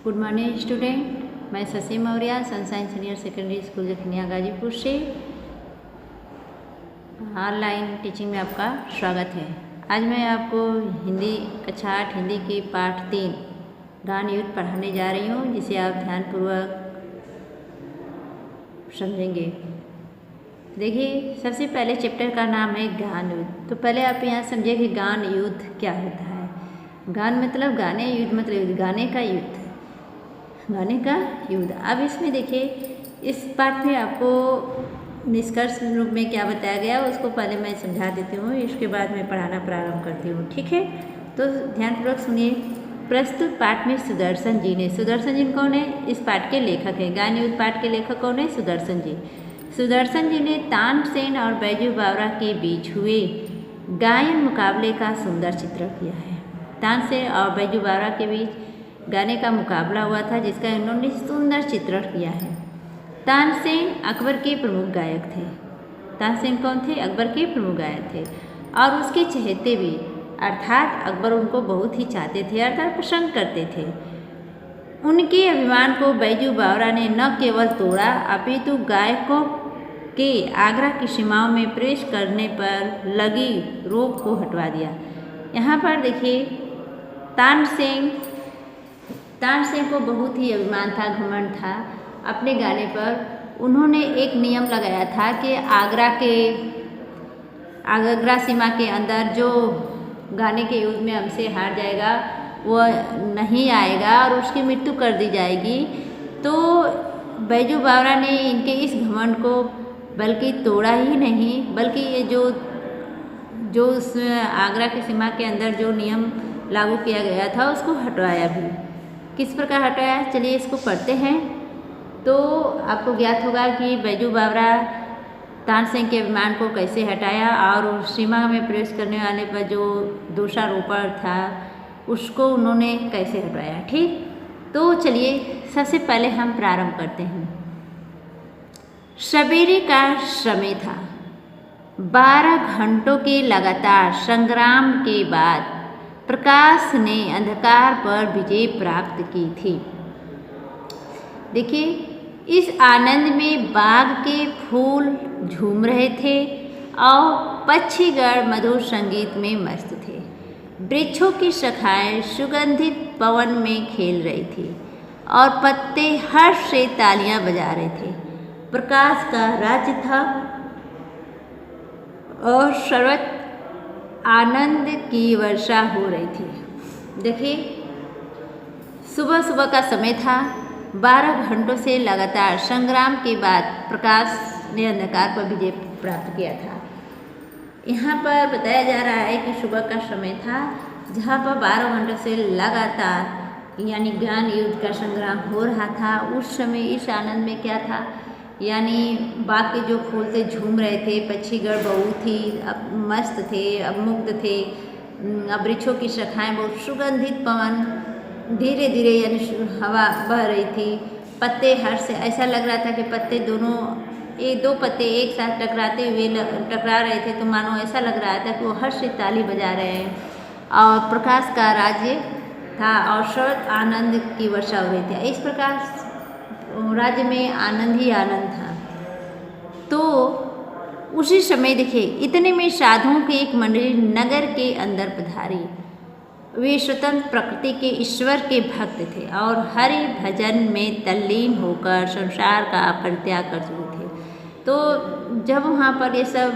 Good morning student, मैं Shashi Maurya sunshine senior secondary school Jakhaniya Ghazipur से online teaching में आपका स्वागत है। आज मैं आपको हिंदी कक्षा 8 हिंदी के पाठ 3 गान युद्ध पढ़ाने जा रही हूँ, जिसे आप ध्यानपूर्वक समझेंगे। देखिए, सबसे पहले चैप्टर का नाम है गान युद्ध। तो पहले आप यहाँ समझिए कि गान युद्ध क्या होता है। गान मतलब गाने, युद्ध मतलब युद्ध, गाने का युद्ध, गाने का युद्ध। अब इसमें देखिए, इस पाठ में आपको निष्कर्ष रूप में क्या बताया गया उसको पहले मैं समझा देती हूँ, इसके बाद मैं पढ़ाना प्रारंभ करती हूँ, ठीक है। तो ध्यानपूर्वक सुनिए। प्रस्तुत पाठ में सुदर्शन जी ने, सुदर्शन जी कौन है? इस पाठ के लेखक हैं। गान युद्ध पाठ के लेखक कौन है? सुदर्शन जी। सुदर्शन जी ने तानसेन और बैजू बावरा के बीच हुए गायन मुकाबले का सुंदर चित्रण किया है। तानसेन और बैजू बावरा के बीच गाने का मुकाबला हुआ था, जिसका इन्होंने सुंदर चित्रण किया है। तानसेन अकबर के प्रमुख गायक थे। तानसेन कौन थे? अकबर के प्रमुख गायक थे और उसके चहेते भी, अर्थात अकबर उनको बहुत ही चाहते थे, अर्थात पसंद करते थे। उनके अभिमान को बैजू बावरा ने न केवल तोड़ा, अपितु गायकों के आगरा की सीमाओं में प्रवेश करने पर लगी रोक को हटवा दिया। यहाँ पर देखिए, तानसेन को बहुत ही अभिमान था, घमंड था अपने गाने पर। उन्होंने एक नियम लगाया था कि आगरा सीमा के अंदर जो गाने के युद्ध में हमसे हार जाएगा वह नहीं आएगा और उसकी मृत्यु कर दी जाएगी। तो बैजू बावरा ने इनके इस घमंड को बल्कि तोड़ा ही नहीं, बल्कि ये जो उस आगरा की सीमा के अंदर जो नियम लागू किया गया था उसको हटवाया भी। किस प्रकार हटाया? चलिए इसको पढ़ते हैं तो आपको ज्ञात होगा कि बैजू बावरा तानसेन के अभिमान को कैसे हटाया और सीमा में प्रवेश करने वाले पर जो दोषारोपण था उसको उन्होंने कैसे हटाया। ठीक, तो चलिए सबसे पहले हम प्रारंभ करते हैं। सवेरे का समय था। 12 घंटों के लगातार संग्राम के बाद प्रकाश ने अंधकार पर विजय प्राप्त की थी। देखिए, इस आनंद में बाग के फूल झूम रहे थे और पक्षीगण मधुर संगीत में मस्त थे। वृक्षों की शाखाएं सुगंधित पवन में खेल रही थी और पत्ते हर्ष से तालियां बजा रहे थे। प्रकाश का राज्य था और सर्वत्र आनंद की वर्षा हो रही थी। देखिए, सुबह सुबह का समय था। 12 घंटों से लगातार संग्राम के बाद प्रकाश ने अंधकार पर विजय प्राप्त किया था। यहाँ पर बताया जा रहा है कि सुबह का समय था जहाँ पर 12 घंटों से लगातार यानी ज्ञान युद्ध का संग्राम हो रहा था। उस समय इस आनंद में क्या था, यानी बाग के जो फूल थे झूम रहे थे, पक्षीगण बहुत ही अब मस्त थे, अब मुक्त थे। अब वृक्षों की शाखाएं बहुत सुगंधित पवन धीरे धीरे यानी हवा बह रही थी। पत्ते हर्ष से ऐसा लग रहा था कि पत्ते दो पत्ते एक साथ टकरा रहे थे, तो मानो ऐसा लग रहा था कि वो हर्ष से ताली बजा रहे हैं और प्रकाश का राज्य था और सर्वत्र आनंद की वर्षा हो रही थी। इस प्रकार राज्य में आनंद ही आनंद था। तो उसी समय देखिए, इतने में साधुओं की एक मंडली नगर के अंदर पधारी। वे स्वतंत्र प्रकृति के ईश्वर के भक्त थे और हरि भजन में तल्लीन होकर संसार का परित्याग कर चुके थे। तो जब वहाँ पर ये सब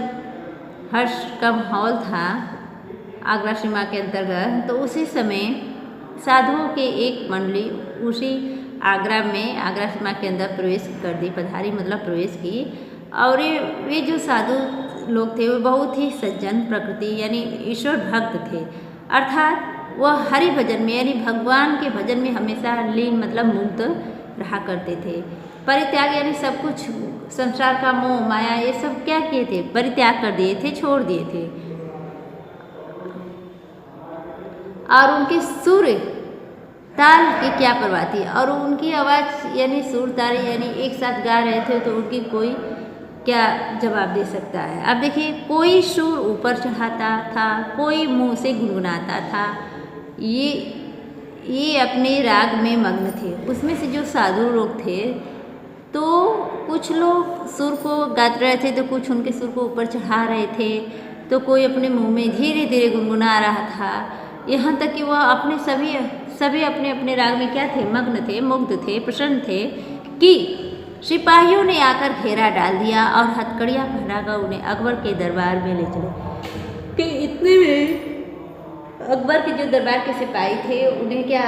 हर्ष का माहौल था आगरा सीमा के अंतर्गत, तो उसी समय साधुओं के एक मंडली उसी आगरा सीमा के अंदर प्रवेश कर दी, पधारी मतलब प्रवेश की। और वे जो साधु लोग थे वो बहुत ही सज्जन प्रकृति यानी ईश्वर भक्त थे, अर्थात वह हरि भजन में यानी भगवान के भजन में हमेशा लीन मतलब मुक्त रहा करते थे। परित्याग यानी सब कुछ संसार का मोह माया ये सब क्या किए थे? परित्याग कर दिए थे, छोड़ दिए थे। और उनके सुर ताल की क्या परवाह थी, और उनकी आवाज़ यानी सुर ताल यानी एक साथ गा रहे थे, तो उनकी कोई क्या जवाब दे सकता है। अब देखिए, कोई सुर ऊपर चढ़ाता था, कोई मुंह से गुनगुनाता था। ये ये अपने राग में मग्न थे। उसमें से जो साधु लोग थे तो कुछ लोग सुर को गा रहे थे तो कुछ उनके सुर को ऊपर चढ़ा रहे थे, तो कोई अपने मुंह में धीरे धीरे गुनगुना रहा था। यहाँ तक कि वह अपने सभी अपने अपने राग में क्या थे, मग्न थे, मुग्ध थे, प्रसन्न थे कि सिपाहियों ने आकर घेरा डाल दिया और हथकड़ियाँ पहनाकर उन्हें अकबर के दरबार में ले चले। कि इतने में अकबर के जो दरबार के सिपाही थे उन्हें क्या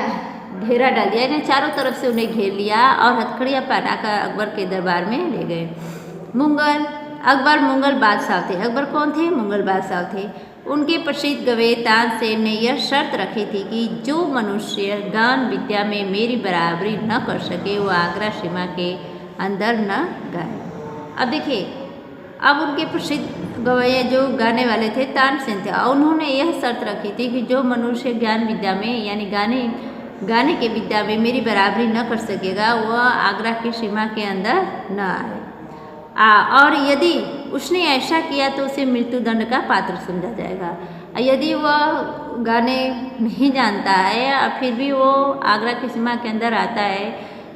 घेरा डाल दिया, इन्हें चारों तरफ से उन्हें घेर लिया और हथकड़ियाँ पहनाकर अकबर के दरबार में ले गए। अकबर मुगल बादशाह थे। अकबर कौन थे? मुगल बादशाह थे। उनके प्रसिद्ध गवे तानसेन ने यह शर्त रखी थी कि जो मनुष्य गान विद्या में मेरी बराबरी न कर सके वह आगरा सीमा के अंदर न गाए। अब देखिए, अब उनके प्रसिद्ध गवैया जो गाने वाले थे तानसेन थे, और उन्होंने यह शर्त रखी थी कि जो मनुष्य ज्ञान विद्या में यानी गाने के विद्या में मेरी बराबरी न कर सकेगा वह आगरा की सीमा के अंदर न आए। और यदि उसने ऐसा किया तो उसे मृत्युदंड का पात्र समझा जाएगा। यदि वह गाने नहीं जानता है और फिर भी वो आगरा की सीमा के अंदर आता है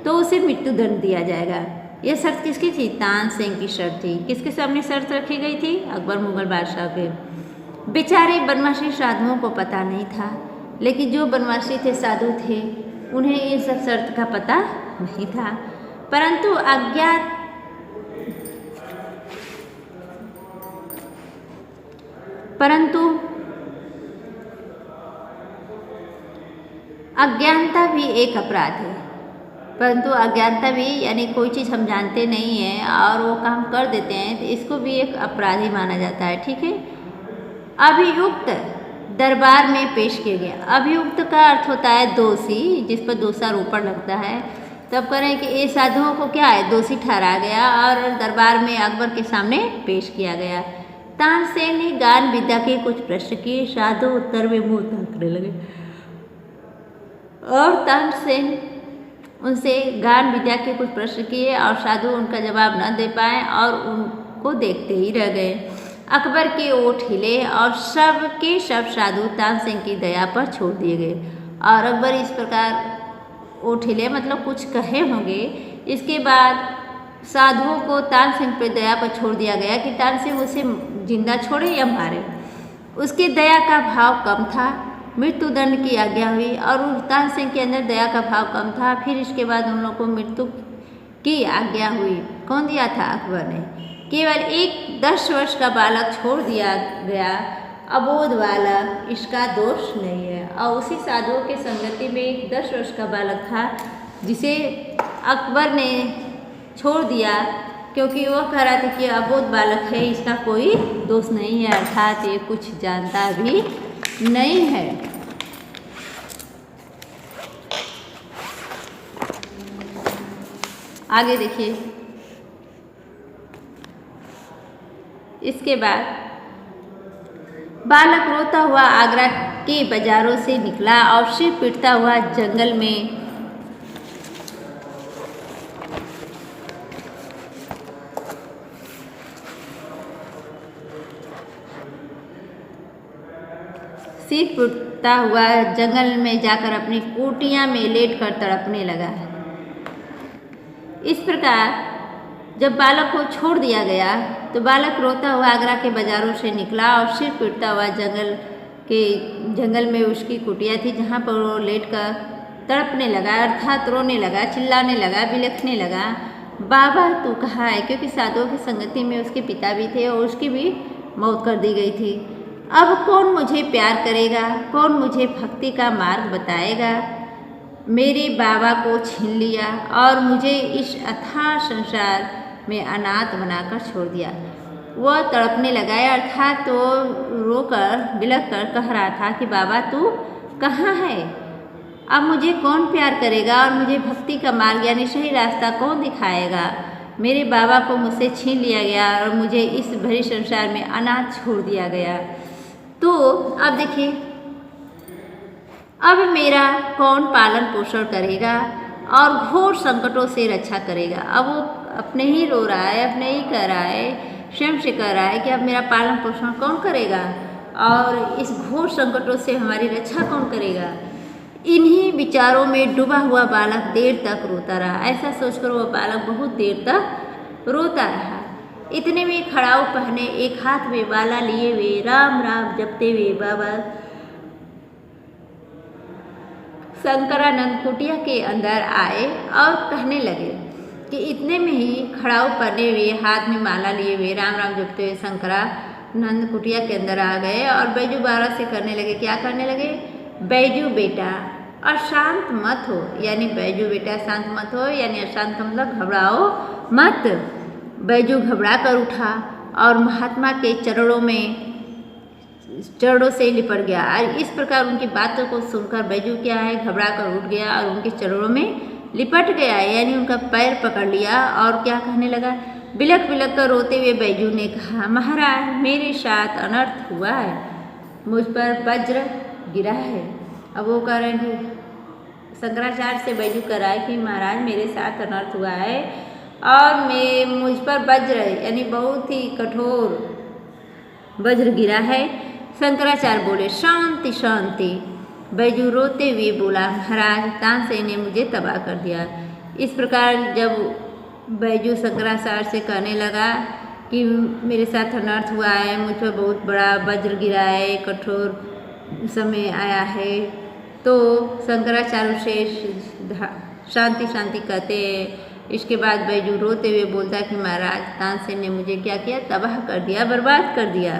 तो उसे मृत्युदंड दिया जाएगा। यह शर्त किसकी थी? तानसेन की शर्त थी। किसके सामने शर्त रखी गई थी? अकबर मुगल बादशाह के। बेचारे बनवासी साधुओं को पता नहीं था, लेकिन जो बनवासी थे, साधु थे, उन्हें ये सब शर्त का पता नहीं था। परंतु अज्ञानता भी एक अपराध है। परंतु अज्ञानता भी यानी कोई चीज़ हम जानते नहीं हैं और वो काम कर देते हैं तो इसको भी एक अपराध ही माना जाता है। ठीक है। अभियुक्त दरबार में पेश किए गए। अभियुक्त का अर्थ होता है दोषी, जिस पर दोषारोपण लगता है। तब करें कि ये साधुओं को क्या है, दोषी ठहराया गया और दरबार में अकबर के सामने पेश किया गया। तानसेन ने गान विद्या के कुछ प्रश्न किए। साधु उत्तर में मुंह ताकने लगे और तानसेन उनसे गान विद्या के कुछ प्रश्न किए और साधु उनका जवाब न दे पाए और उनको देखते ही रह गए। अकबर के ओठ हिले और सब के सब साधु तानसेन की दया पर छोड़ दिए गए। और अकबर इस प्रकार ओठ हिले मतलब कुछ कहे होंगे। इसके बाद साधुओं को तानसेन पर दया पर छोड़ दिया गया कि तानसेन उसे जिंदा छोड़े या मारे। उसकी दया का भाव कम था। मृत्युदंड की आज्ञा हुई और तानसेन के अंदर दया का भाव कम था। फिर इसके बाद उन लोगों को मृत्यु की आज्ञा हुई। कौन दिया था? अकबर ने। केवल एक 10 वर्ष का बालक छोड़ दिया गया, अबोध बालक, इसका दोष नहीं है। और उसी साधुओं के संगति में एक 10 वर्ष का बालक था जिसे अकबर ने छोड़ दिया क्योंकि वह कह रहा था कि अबोध बालक है, इसका कोई दोष नहीं है, अर्थात ये कुछ जानता भी नहीं है। आगे देखिए। इसके बाद बालक रोता हुआ आगरा के बाजारों से निकला और सिर पीटता हुआ जंगल में जाकर अपनी कुटिया में लेटकर तड़पने लगा। इस प्रकार जब बालक को छोड़ दिया गया तो बालक रोता हुआ आगरा के बाजारों से निकला और सिर पीटता हुआ जंगल में उसकी कुटिया थी जहाँ पर वो लेटकर तड़पने लगा, अर्थात रोने लगा, चिल्लाने लगा, बिलखने लगा। बाबा तू कहाँ है? क्योंकि साधुओं की संगति में उसके पिता भी थे और उसकी भी मौत कर दी गई थी। अब कौन मुझे प्यार करेगा? कौन मुझे भक्ति का मार्ग बताएगा? मेरे बाबा को छीन लिया और मुझे इस अथाह संसार में अनाथ बनाकर छोड़ दिया। वह तड़पने लगा, अर्थात तो रोकर बिलख कर कह रहा था कि बाबा तू कहाँ है? अब मुझे कौन प्यार करेगा और मुझे भक्ति का मार्ग यानी सही रास्ता कौन दिखाएगा? मेरे बाबा को मुझसे छीन लिया गया और मुझे इस भरे संसार में अनाथ छोड़ दिया गया। तो अब देखिए, अब मेरा कौन पालन पोषण करेगा और घोर संकटों से रक्षा करेगा? अब वो अपने ही रो रहा है, अपने ही कह रहा है, स्वयं से कह रहा है कि अब मेरा पालन पोषण कौन करेगा और इस घोर संकटों से हमारी रक्षा कौन करेगा? इन्हीं विचारों में डूबा हुआ बालक देर तक रोता रहा। ऐसा सोचकर वह बालक बहुत देर तक रोता रहा। इतने में खड़ाऊ पहने एक हाथ में बाला लिए हुए राम राम जपते हुए बाबा शंकरानंद कुटिया के अंदर आए और कहने लगे कि इतने में ही खड़ाऊ पहने हुए हाथ में माला लिए हुए राम राम जपते हुए शंकरानंद कुटिया के अंदर आ गए और बैजू बाबा से करने लगे। क्या करने लगे? बैजू बेटा अशांत मत हो, यानी बैजू बेटा शांत मत हो, यानी अशांत मतलब घबराओ मत। बैजू घबरा कर उठा और महात्मा के चरणों से लिपट गया। और इस प्रकार उनकी बातों को सुनकर बैजू क्या है, घबरा कर उठ गया और उनके चरणों में लिपट गया, यानी उनका पैर पकड़ लिया और क्या कहने लगा? बिलख बिलख कर रोते हुए बैजू ने कहा, महाराज मेरे साथ अनर्थ हुआ है, मुझ पर वज्र गिरा है। अब वो कह रहे हैं शंकराचार्य से बैजू कराए कि महाराज मेरे साथ अनर्थ हुआ है और मुझ पर वज्र यानी बहुत ही कठोर वज्र गिरा है। शंकराचार्य बोले शांति शांति। बैजू रोते हुए बोला, महाराज तानसेन ने मुझे तबाह कर दिया। इस प्रकार जब बैजू शंकराचार्य से कहने लगा कि मेरे साथ अनर्थ हुआ है, मुझ पर बहुत बड़ा वज्र गिरा है, कठोर समय आया है, तो शंकराचार्य से शांति शांति कहते हैं। इसके बाद बैजू रोते हुए बोलता है कि महाराज तानसेन ने मुझे क्या किया? तबाह कर दिया, बर्बाद कर दिया।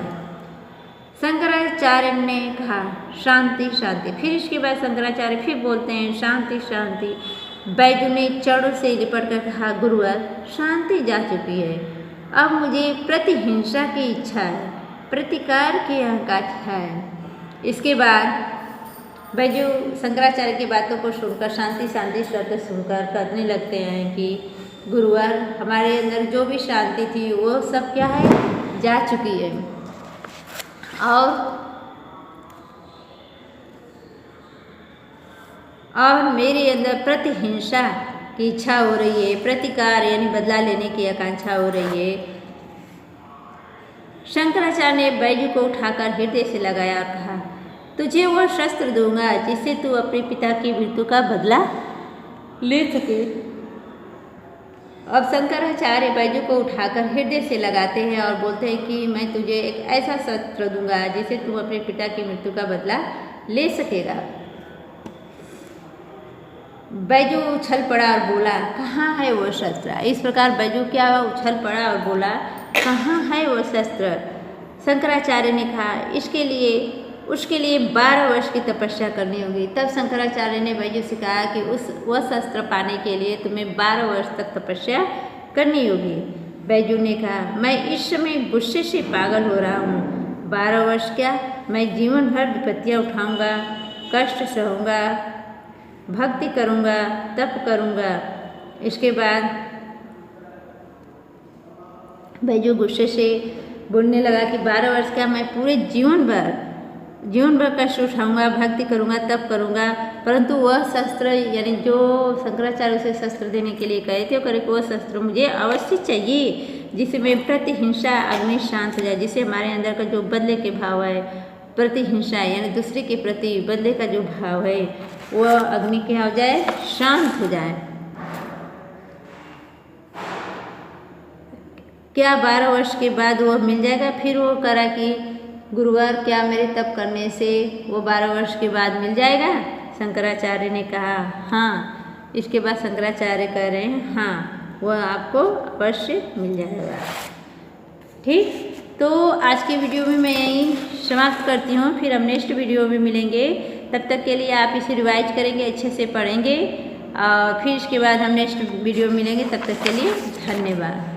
शंकराचार्य ने कहा शांति शांति। फिर इसके बाद शंकराचार्य फिर बोलते हैं शांति शांति। बैजू ने चरणों से लिपट कर कहा, गुरुवर शांति जा चुकी है, अब मुझे प्रतिहिंसा की इच्छा है, प्रतिकार की आकांक्षा है। इसके बाद बैजू शंकराचार्य की बातों को सुनकर शांति शांति शब्द सुनकर कहने लगते हैं कि गुरुवर हमारे अंदर जो भी शांति थी वो सब क्या है? जा चुकी है और मेरे अंदर प्रतिहिंसा की इच्छा हो रही है, प्रतिकार यानी बदला लेने की आकांक्षा हो रही है। शंकराचार्य ने बैजू को उठाकर हृदय से लगाया और कहा, तुझे वह शस्त्र दूंगा जिससे तू अपने पिता की मृत्यु का बदला ले सके। अब शंकराचार्य बैजू को उठाकर हृदय से लगाते हैं और बोलते हैं कि मैं तुझे एक ऐसा शस्त्र दूंगा जिससे तू अपने पिता की मृत्यु का बदला ले सकेगा। बैजू उछल पड़ा और बोला, कहाँ है वो शस्त्र? इस प्रकार बैजू क्या उछल पड़ा और बोला, कहाँ है वो शस्त्र? शंकराचार्य ने कहा उसके लिए 12 वर्ष की तपस्या करनी होगी। तब शंकराचार्य ने बैजू से कहा कि वह शस्त्र पाने के लिए तुम्हें 12 वर्ष तक तपस्या करनी होगी। बैजू ने कहा, मैं इस समय गुस्से से पागल हो रहा हूँ। 12 वर्ष क्या, मैं जीवन भर विपत्तियाँ उठाऊँगा, कष्ट सहूँगा, भक्ति करूँगा, तप करूँगा। इसके बाद बैजू गुस्से से बोलने लगा कि 12 वर्ष क्या, मैं पूरे जीवन भर कष्ट उठाऊँगा, भक्ति करूँगा, तप करूँगा, परंतु वह शस्त्र यानी जो शंकराचार्य उसे शस्त्र देने के लिए कहे थे वह शस्त्र मुझे अवश्य चाहिए जिसमें प्रतिहिंसा अग्नि शांत हो जाए, जिससे हमारे अंदर का जो बदले के भाव है, प्रतिहिंसा यानी दूसरे के प्रति बदले का जो भाव है वह अग्नि क्या हो जाए? शांत हो जाए। क्या 12 वर्ष के बाद वह मिल जाएगा? फिर वो करा कि गुरुवर क्या मेरे तप करने से वो 12 वर्ष के बाद मिल जाएगा? शंकराचार्य ने कहा हाँ। इसके बाद शंकराचार्य कह रहे हैं हाँ, वह आपको अवश्य मिल जाएगा। ठीक, तो आज की वीडियो में मैं यहीं समाप्त करती हूँ। फिर हम नेक्स्ट वीडियो में मिलेंगे। तब तक के लिए आप इसे रिवाइज करेंगे, अच्छे से पढ़ेंगे और फिर इसके बाद हम नेक्स्ट वीडियो में मिलेंगे। तब तक के लिए धन्यवाद।